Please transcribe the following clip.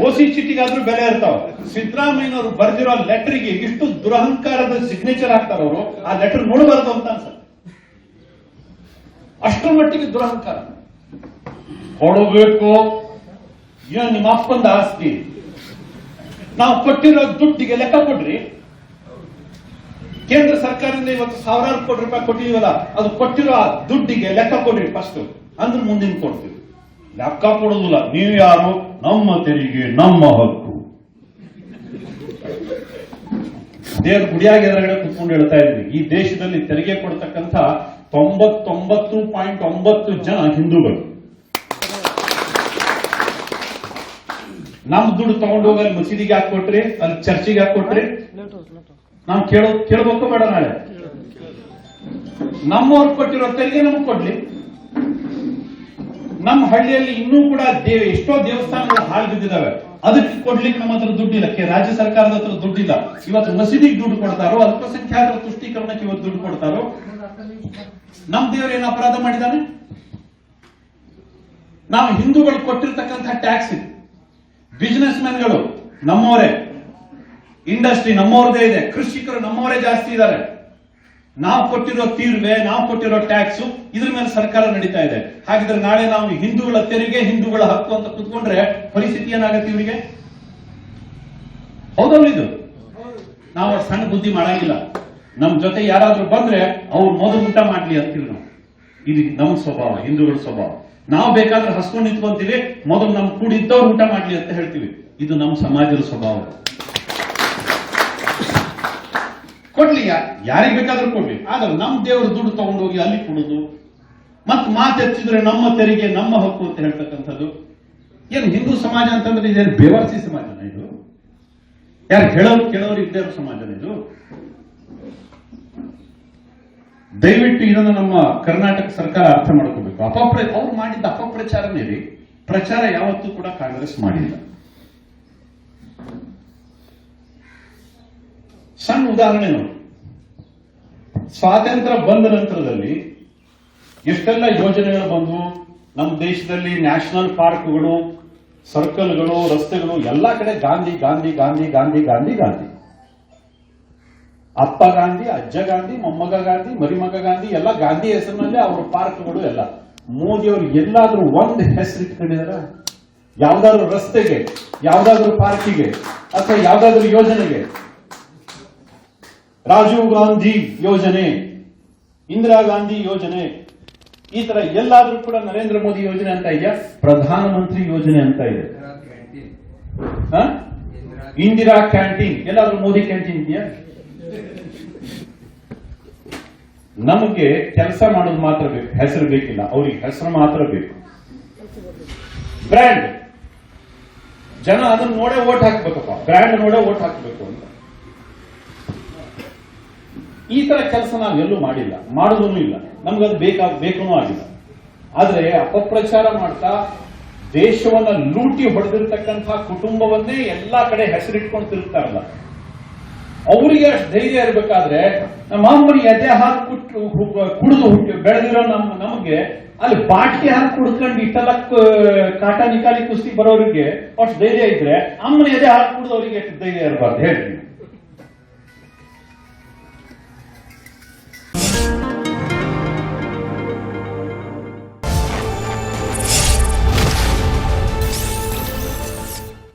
ಓಸಿ ಚೀಟಿಗಾದ್ರೂ ಬೆಲೆ ಇರ್ತಾವ. ಸಿದ್ದರಾಮಯ್ಯನವರು ಬರೆದಿರೋ ಲೆಟರ್ಗೆ ಇಷ್ಟು ದುರಹಂಕಾರದ ಸಿಗ್ನೇಚರ್ ಹಾಕ್ತಾರ ಅವರು. ಆ ಲೆಟರ್ ನೋಡಬಾರದು ಅಂತ ಅನ್ಸುತ್ತೆ. ಅಷ್ಟರ ಮಟ್ಟಿಗೆ ದುರಹಂಕಾರ. ಕೊಡಬೇಕು, ಏನು ನಿಮ್ಮ ಅಪ್ಪಂದ ಆಸ್ತಿ, ನಾವು ಕೊಟ್ಟಿರೋ ದುಡ್ಡಿಗೆ ಲೆಕ್ಕ ಕೊಡ್ರಿ. ಕೇಂದ್ರ ಸರ್ಕಾರದಿಂದ ಇವತ್ತು ಸಾವಿರಾರು ಕೋಟಿ ರೂಪಾಯಿ ಕೊಟ್ಟಿದೀವಲ್ಲ, ಅದು ಕೊಟ್ಟಿರೋ ದುಡ್ಡಿಗೆ ಲೆಕ್ಕ ಕೊಡ್ರಿ ಫಸ್ಟ್, ಅಂದ್ರೆ ಮುಂದಿನ ಕೊಡ್ತೀವಿ. ಲೆಕ್ಕ ಕೊಡುದಿಲ್ಲ. ನೀವು ಯಾರು? ನಮ್ಮ ತೆರಿಗೆ ನಮ್ಮ ಹಕ್ಕು. ದೇವ್ರ ಗುಡಿಯಾಗ ಎದುರುಗಡೆ ಕುತ್ಕೊಂಡು ಹೇಳ್ತಾ ಇದ್ವಿ, ಈ ದೇಶದಲ್ಲಿ ತೆರಿಗೆ ಕೊಡ್ತಕ್ಕಂಥ 99.9 ಜನ ಹಿಂದೂಗಳು. ನಮ್ ದುಡ್ಡು ತಗೊಂಡೋಗಿ ಅಲ್ಲಿ ಮಸೀದಿಗೆ ಹಾಕೊಟ್ರಿ, ಅಲ್ಲಿ ಚರ್ಚಿಗೆ ಹಾಕೊಟ್ರಿ. ನಾವು ಕೇಳಬೇಕು ಬೇಡ? ನಾಳೆ ನಮ್ಮವ್ರು ಕೊಟ್ಟಿರೋ ತೆರಿಗೆ ನಮ್ಗೆ ಕೊಡ್ಲಿ. ನಮ್ಮ ಹಳ್ಳಿಯಲ್ಲಿ ಇನ್ನೂ ಕೂಡ ಎಷ್ಟೋ ದೇವಸ್ಥಾನಗಳು ಹಾಳು ಬಿದ್ದಿದ್ದಾವೆ, ಅದಕ್ಕೆ ಕೊಡ್ಲಿಕ್ಕೆ ನಮ್ಮ ಹತ್ರ ದುಡ್ಡಿಲ್ಲ. ರಾಜ್ಯ ಸರ್ಕಾರದ ಹತ್ರ ದುಡ್ಡಿಲ್ಲ. ಇವತ್ತು ಮಸೀದಿಗೆ ದುಡ್ಡು ಕೊಡ್ತಾರೋ, ಅಲ್ಪಸಂಖ್ಯಾತರ ತುಷ್ಟೀಕರಣಕ್ಕೆ ಇವತ್ತು ದುಡ್ಡು ಕೊಡ್ತಾರೋ. ನಮ್ ದೇವರು ಏನು ಅಪರಾಧ ಮಾಡಿದ್ದಾನೆ? ನಾವು ಹಿಂದೂಗಳು ಕೊಟ್ಟಿರ್ತಕ್ಕಂಥ ಟ್ಯಾಕ್ಸ್ ಇದೆ. ಬಿಸಿನೆಸ್ ಮ್ಯಾನ್ಗಳು ನಮ್ಮವರೇ, ಇಂಡಸ್ಟ್ರಿ ನಮ್ಮವ್ರದೇ ಇದೆ, ಕೃಷಿಕರು ನಮ್ಮವರೇ ಜಾಸ್ತಿ ಇದ್ದಾರೆ. ನಾವು ಕೊಟ್ಟಿರೋ ತೀರ್ವೆ, ನಾವು ಕೊಟ್ಟಿರೋ ಟ್ಯಾಕ್ಸ್, ಇದ್ರ ಮೇಲೆ ಸರ್ಕಾರ ನಡೀತಾ ಇದೆ. ಹಾಗಿದ್ರೆ ನಾಳೆ ನಾವು ಹಿಂದೂಗಳ ತೆರಿಗೆ, ಹಿಂದೂಗಳ ಹಕ್ಕು ಅಂತ ಕುತ್ಕೊಂಡ್ರೆ ಪರಿಸ್ಥಿತಿ ಏನಾಗುತ್ತೆ ಇವರಿಗೆ? ಹೌದಲ್ಲ? ಇದು ನಾವು ಸಣ್ಣ ಬುದ್ಧಿ ಮಾಡಂಗಿಲ್ಲ. ನಮ್ ಜೊತೆ ಯಾರಾದ್ರೂ ಬಂದ್ರೆ ಅವ್ರು ಮೊದಲು ಊಟ ಮಾಡ್ಲಿ ಅಂತೀವಿ ನಾವು. ಇದು ನಮ್ಮ ಸ್ವಭಾವ, ಹಿಂದೂಗಳ ಸ್ವಭಾವ. ನಾವು ಬೇಕಾದ್ರೆ ಹಸ್ಕೊಂಡು ನಿಂತ್ಕೊಂತೀವಿ, ಮೊದಲು ನಮ್ ಕೂಡಿದ್ದವ್ರು ಊಟ ಮಾಡ್ಲಿ ಅಂತ ಹೇಳ್ತೀವಿ. ಇದು ನಮ್ಮ ಸಮಾಜದ ಸ್ವಭಾವ. ಕೊಡ್ಲಿ, ಯಾರಿಗೆ ಬೇಕಾದ್ರೂ ಕೊಡ್ಲಿ, ಆದ್ರೆ ನಮ್ ದೇವರು ದುಡ್ಡು ತಗೊಂಡೋಗಿ ಅಲ್ಲಿ ಕೊಡುದು, ಮತ್ ಮಾತೆತ್ತಿದ್ರೆ ನಮ್ಮ ತೆರಿಗೆ ನಮ್ಮ ಹಕ್ಕು ಅಂತ ಹೇಳ್ತಕ್ಕಂಥದ್ದು. ಏನು ಹಿಂದೂ ಸಮಾಜ ಅಂತಂದ್ರೆ ಇದೇನು ಬೇವರ್ಸಿ ಸಮಾಜನ ಇದು? ಯಾರು ಕೇಳೋರು ಇದ್ದೇ ಇರೋ ಸಮಾಜನ ಇದು? ದಯವಿಟ್ಟು ಇದನ್ನು ನಮ್ಮ ಕರ್ನಾಟಕ ಸರ್ಕಾರ ಅರ್ಥ ಮಾಡ್ಕೋಬೇಕು. ಅವ್ರು ಮಾಡಿದ್ದ ಅಪಪ್ರಚಾರನೇ ರೀ. ಪ್ರಚಾರ ಯಾವತ್ತೂ ಕೂಡ ಕಾಂಗ್ರೆಸ್ ಮಾಡಿಲ್ಲ. ಸಣ್ಣ ಉದಾಹರಣೆ ನೋಡಿ, ಸ್ವಾತಂತ್ರ್ಯ ಬಂದ ನಂತರದಲ್ಲಿ ಎಷ್ಟೆಲ್ಲ ಯೋಜನೆಗಳು ಬಂದವು ನಮ್ಮ ದೇಶದಲ್ಲಿ. ನ್ಯಾಷನಲ್ ಪಾರ್ಕ್ಗಳು, ಸರ್ಕಲ್ಗಳು, ರಸ್ತೆಗಳು, ಎಲ್ಲಾ ಕಡೆ ಗಾಂಧಿ ಗಾಂಧಿ ಗಾಂಧಿ ಗಾಂಧಿ ಗಾಂಧಿ ಗಾಂಧಿ. ಅಪ್ಪ ಗಾಂಧಿ, ಅಜ್ಜ ಗಾಂಧಿ, ಮೊಮ್ಮಗ ಗಾಂಧಿ, ಮರಿಮಗ ಗಾಂಧಿ, ಎಲ್ಲ ಗಾಂಧಿ ಹೆಸರಿನಲ್ಲೇ ಅವರ ಪಾರ್ಕ್ಗಳು ಎಲ್ಲ. ಮೋದಿಯವರು ಎಲ್ಲಾದ್ರೂ ಒಂದು ಹೆಸರು ಇಟ್ಕೊಂಡಿದಾರ? ಯಾವ್ದಾದ್ರು ರಸ್ತೆಗೆ, ಯಾವ್ದಾದ್ರು ಪಾರ್ಕಿಗೆ, ಅಥವಾ ಯಾವ್ದಾದ್ರು ಯೋಜನೆಗೆ? ರಾಜೀವ್ ಗಾಂಧಿ ಯೋಜನೆ, ಇಂದಿರಾ ಗಾಂಧಿ ಯೋಜನೆ, ಈ ತರ ಎಲ್ಲಾದ್ರೂ ಕೂಡ ನರೇಂದ್ರ ಮೋದಿ ಯೋಜನೆ ಅಂತ ಇದೆಯಾ? ಪ್ರಧಾನಮಂತ್ರಿ ಯೋಜನೆ ಅಂತ ಇದೆ. ಇಂದಿರಾ ಕ್ಯಾಂಟೀನ್, ಎಲ್ಲಾದ್ರೂ ಮೋದಿ ಕ್ಯಾಂಟೀನ್ ಇದೆಯಾ? ನಮಗೆ ಕೆಲಸ ಮಾಡೋದು ಮಾತ್ರ ಬೇಕು, ಹೆಸರು ಬೇಕಿಲ್ಲ. ಅವ್ರಿಗೆ ಹೆಸರು ಮಾತ್ರ ಬೇಕು. ಬ್ರ್ಯಾಂಡ್, ಜನ ಅದನ್ನ ನೋಡೇ ಓಟ್ ಹಾಕ್ಬೇಕಪ್ಪ, ಬ್ರ್ಯಾಂಡ್ ನೋಡೇ ಓಟ್ ಹಾಕ್ಬೇಕು ಅಂತ. ಈ ತರ ಕೆಲಸ ನಾವೆಲ್ಲೂ ಮಾಡಿಲ್ಲ, ಮಾಡೋದೂ ಇಲ್ಲ. ನಮ್ಗದು ಬೇಕೂ ಆಗಿಲ್ಲ. ಆದ್ರೆ ಅಪಪ್ರಚಾರ ಮಾಡ್ತಾ ದೇಶವನ್ನ ಲೂಟಿ ಹೊಡೆದಿರ್ತಕ್ಕಂಥ ಕುಟುಂಬವನ್ನೇ ಎಲ್ಲಾ ಕಡೆ ಹೆಸರಿಟ್ಕೊಂಡು ತಿರುಗ್ತಾರಲ್ಲ, ಅವರಿಗೆ ಅಷ್ಟು ಧೈರ್ಯ ಇರಬೇಕಾದ್ರೆ ನಮ್ಮ ಅಮ್ಮನ ಎದೆ ಹಾಕಿ ಕುಡಿದು ಬೆಳೆದಿರೋ ನಮಗೆ ಅಲ್ಲಿ ಬಾಟ್ಲಿ ಹಾಕಿ ಕುಡ್ಕೊಂಡು ಇಷ್ಟೆಲ್ಲ ಕಾಟ ನಿಕಾಲಿ ಕುಸ್ತಿ ಬರೋರಿಗೆ ಅಷ್ಟು ಧೈರ್ಯ ಇದ್ರೆ, ಅಮ್ಮನ ಎದೆ ಹಾಕಿ ಕುಡಿದು ಅವರಿಗೆ ಎಷ್ಟು ಧೈರ್ಯ ಇರಬಾರ್ದು ಹೇಳ್ತೀನಿ.